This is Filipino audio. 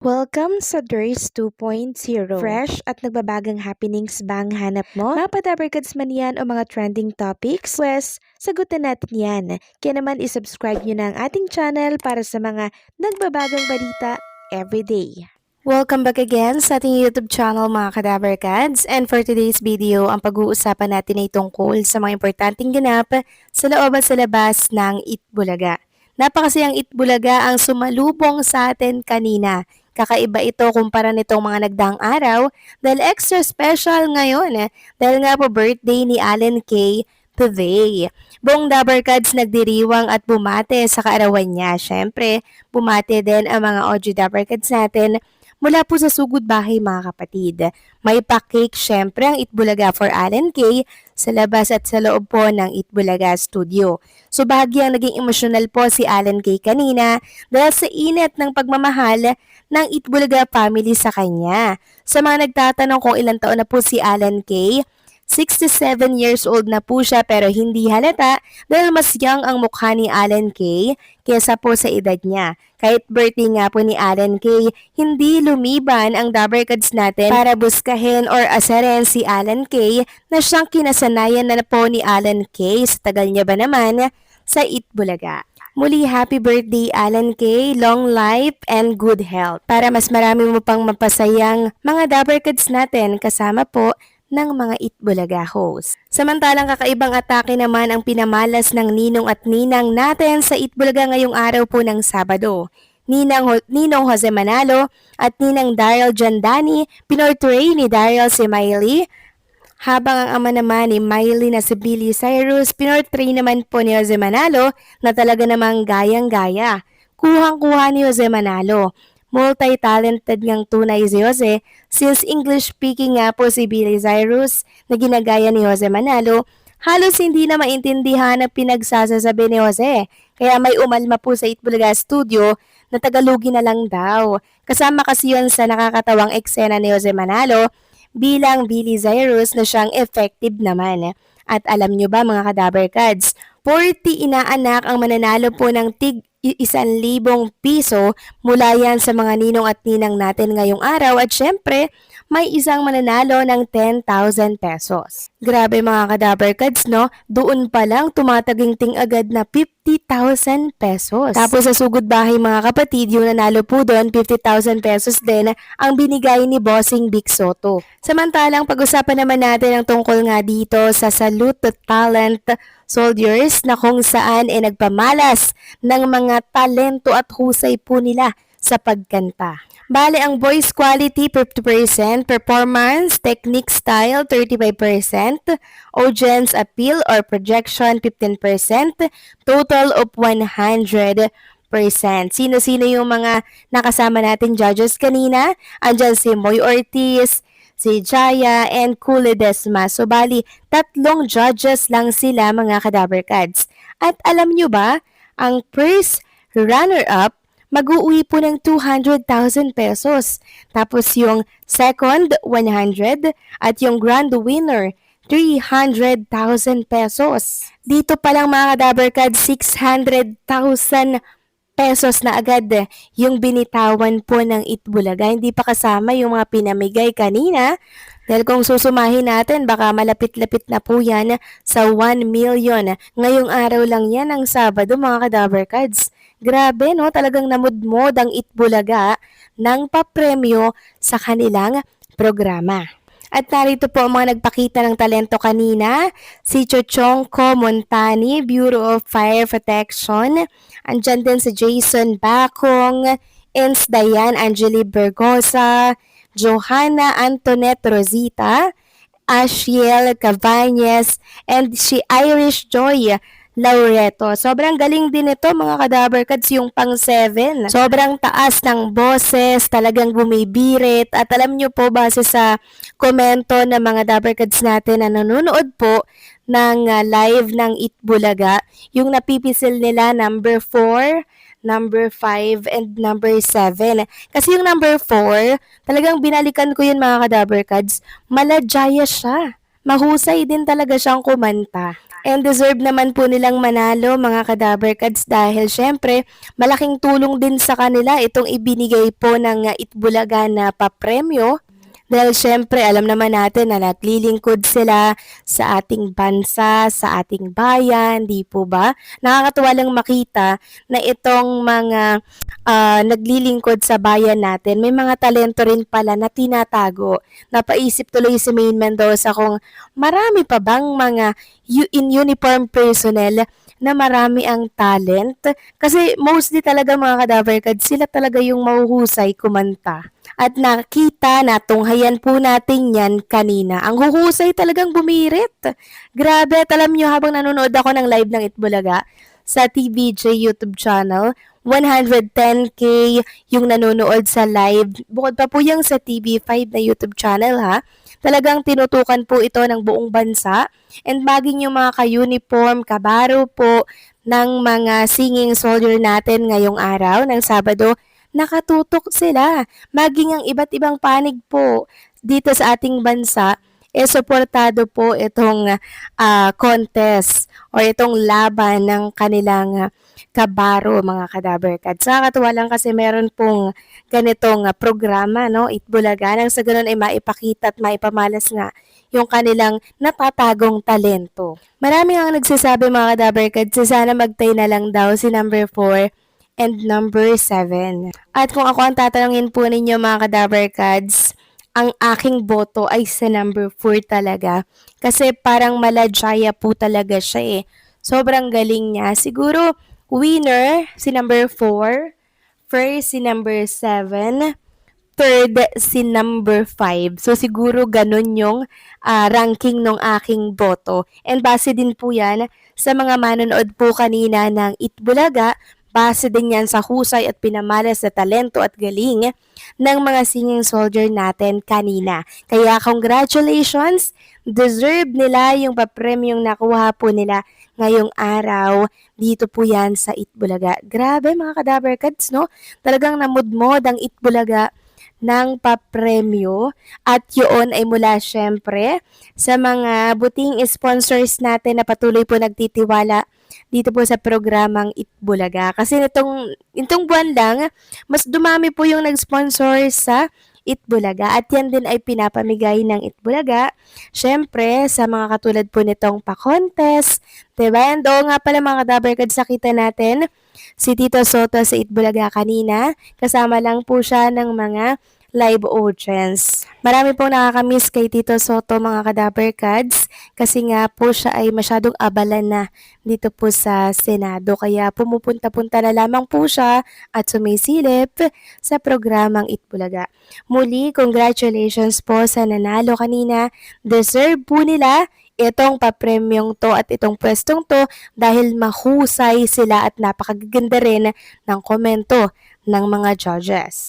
Welcome sa Durs 2.0. Fresh at nagbabagang happenings bang hanap mo? Mga padabarkads man yan o mga trending topics? Pwes, sagutin natin yan. Kaya naman isubscribe nyo na ang ating channel para sa mga nagbabagang balita everyday. Welcome back again sa ating YouTube channel mga kadabarkads. And for today's video, ang pag-uusapan natin ay tungkol sa mga importanteng ganap sa loob at sa labas ng Itbulaga. Napakasayang Itbulaga ang sumalubong sa atin kanina. Kakaiba ito kumpara nitong mga nagdaang araw dahil extra special ngayon dahil nga po birthday ni Allen K today. Buong Dabarkads nagdiriwang at bumate sa kaarawan niya. Siyempre, bumate din ang mga OG Dabarkads natin mula po sa sugod bahay mga kapatid. May pa-cake syempre ang Itbulaga for Allen K sa labas at sa loob po ng Itbulaga Studio. So bahagyang naging emosyonal po si Allen K kanina dahil sa init ng pagmamahal ng Itbulaga family sa kanya. Sa mga nagtatanong kung ilang taon na po si Allen K, 67 years old na po siya pero hindi halata dahil mas young ang mukha ni Allen K kesa po sa edad niya. Kahit birthday nga po ni Allen K, hindi lumiban ang Dabarkads natin para buskahin or asarin si Allen K na siyang kinasanayan na po ni Allen K sa tagal niya ba naman sa Itbulaga. Muli, happy birthday Allen K, long life and good health. Para mas marami mo pang mapasayang mga Dabarkads natin kasama po ng mga Itbulaga host. Samantalang kakaibang atake naman ang pinamalas ng ninong at ninang natin sa Itbulaga ngayong araw po ng Sabado. Ninong Jose Manalo at Ninang Daryl Jandani, pinortray ni Daryl si Miley, habang ang ama naman ni Miley na si Billy Cyrus, pinortray naman po ni Jose Manalo na talaga namang gayang-gaya. Kuhang-kuha ni Jose Manalo. Multi-talented ngang tunay si Jose since English-speaking nga po si Billy Cyrus na ginagaya ni Jose Manalo, halos hindi na maintindihan ang pinagsasasabi ni Jose. Kaya may umalma po sa Itbulaga Studio na Tagalogin na lang daw. Kasama kasi yun sa nakakatawang eksena ni Jose Manalo bilang Billy Cyrus na siyang effective naman. At alam nyo ba mga Kadabarkads, 40 inaanak ang mananalo po ng tig 1,000 piso mula yan sa mga ninong at ninang natin ngayong araw at syempre may isang mananalo ng 10,000 pesos. Grabe mga Kadabarkads no, doon pa lang tumataginting agad na 50,000 pesos. Tapos sa sugod bahay mga kapatid, yung nanalo po doon 50,000 pesos din ang binigay ni Bossing Big Soto. Samantalang pag-usapan naman natin ang tungkol nga dito sa Salute to Talent Soldiers na kung saan nagpamalas ng mga talento at husay po nila sa pagkanta. Bale, ang voice quality 50%, performance, technique style 35%, audience appeal or projection 15%, total of 100%. Sino-sino yung mga nakasama nating judges kanina? Andyan si Moy Ortiz, si Jaya, and Kule Desma. So bali, 3 judges lang sila mga Kadabarkads. At alam nyo ba, ang first runner-up, mag-uwi po ng 200,000 pesos. Tapos yung second, 100, at yung grand winner, 300,000 pesos. Dito pa lang mga Kadabarkads, 600,000 pesos na agad yung binitawan po ng Itbulaga. Hindi pa kasama yung mga pinamigay kanina. Dahil kung susumahin natin, baka malapit-lapit na po yan sa 1 million. Ngayong araw lang yan ang Sabado mga Kadabarkads. Grabe no, talagang namudmod ang Itbulaga ng papremyo sa kanilang programa. At narito po ang mga nagpakita ng talento kanina, si Chochongko Montani, Bureau of Fire Protection, andyan din si Jason Bacong, Ins Dayan Angeli Bergosa, Johanna Antoinette Rosita, Ashiel Cabañez, and si Irish Joy Laureto. Sobrang galing din ito mga Kadabarkads, yung pang 7. Sobrang taas ng boses, talagang bumibirit. At alam nyo po, base sa komento ng mga Dabarkads natin na nanonood po ng live ng Itbulaga, yung napipisil nila number 4, number 5, and number 7. Kasi yung number 4, talagang binalikan ko yun mga Kadabarkads, maladjaya siya. Mahusay din talaga siyang kumanta. And deserve naman po nilang manalo mga Kadaberkads dahil syempre malaking tulong din sa kanila itong ibinigay po ng Itbulaga na papremyo. Dahil syempre alam naman natin na naglilingkod sila sa ating bansa, sa ating bayan, di po ba? Nakakatuwa lang makita na itong mga naglilingkod sa bayan natin, may mga talento rin pala na tinatago. Napaisip tuloy si Maine Mendoza kung marami pa bang mga in uniform personnel na marami ang talent. Kasi mostly talaga mga Kadaverkad, sila talaga yung mahuhusay kumanta. At nakita, natunghayan po natin yan kanina. Ang huhusay talagang bumirit. Grabe, at alam nyo habang nanonood ako ng live ng Itbulaga sa TVJ YouTube channel, 110k yung nanonood sa live. Bukod pa po yung sa TV5 na YouTube channel ha. Talagang tinutukan po ito ng buong bansa. And maging yung mga ka-uniform, kabaro po ng mga singing soldier natin ngayong araw ng Sabado, nakatutok sila. Maging ang iba't ibang panig po dito sa ating bansa, suportado po itong contest o itong laban ng kanilang kabaro mga Kadaberkads. Nakakatuwa lang kasi meron pong ganitong programa, no? Itbulaga, nang sa ganun ay maipakita at maipamalas nga yung kanilang natatagong talento. Marami ang nagsasabi mga Kadaberkads, sana magtay na lang daw si number 4 and number 7. At kung ako ang tatanungin po ninyo mga Kadaberkads, ang aking boto ay sa number 4 talaga. Kasi parang maladjaya po talaga siya eh. Sobrang galing niya. Siguro winner si number 4, first si number 7, third si number 5. So siguro ganun yung ranking ng aking boto. And base din po yan sa mga manonood po kanina ng Itbulaga, base din yan sa husay at pinamalas na talento at galing ng mga singing soldier natin kanina. Kaya congratulations! Deserve nila yung papremyong nakuha po nila ngayong araw. Dito po yan sa Itbulaga. Grabe mga Kadaberkads, no? Talagang namudmod ang Itbulaga ng papremyo at yun ay mula syempre sa mga buting sponsors natin na patuloy po nagtitiwala dito po sa programang Itbulaga. Kasi itong buwan lang, mas dumami po yung nag-sponsor sa Itbulaga at yan din ay pinapamigay ng Itbulaga. Syempre, sa mga katulad po nitong pa-contest, diba? And oo nga pala mga Kadaberkads, nakita natin si Tito Soto sa Itbulaga kanina. Kasama lang po siya ng mga live audience. Marami pong nakakamiss kay Tito Soto mga Kadaberkads kasi nga po siya ay masyadong abala na dito po sa Senado kaya pumupunta-punta na lamang po siya at sumisilip sa programang Itbulaga. Muli, congratulations po sa nanalo kanina. Deserve po nila itong papremyong to at itong pwestong to dahil mahusay sila at napakaganda rin ng komento ng mga judges.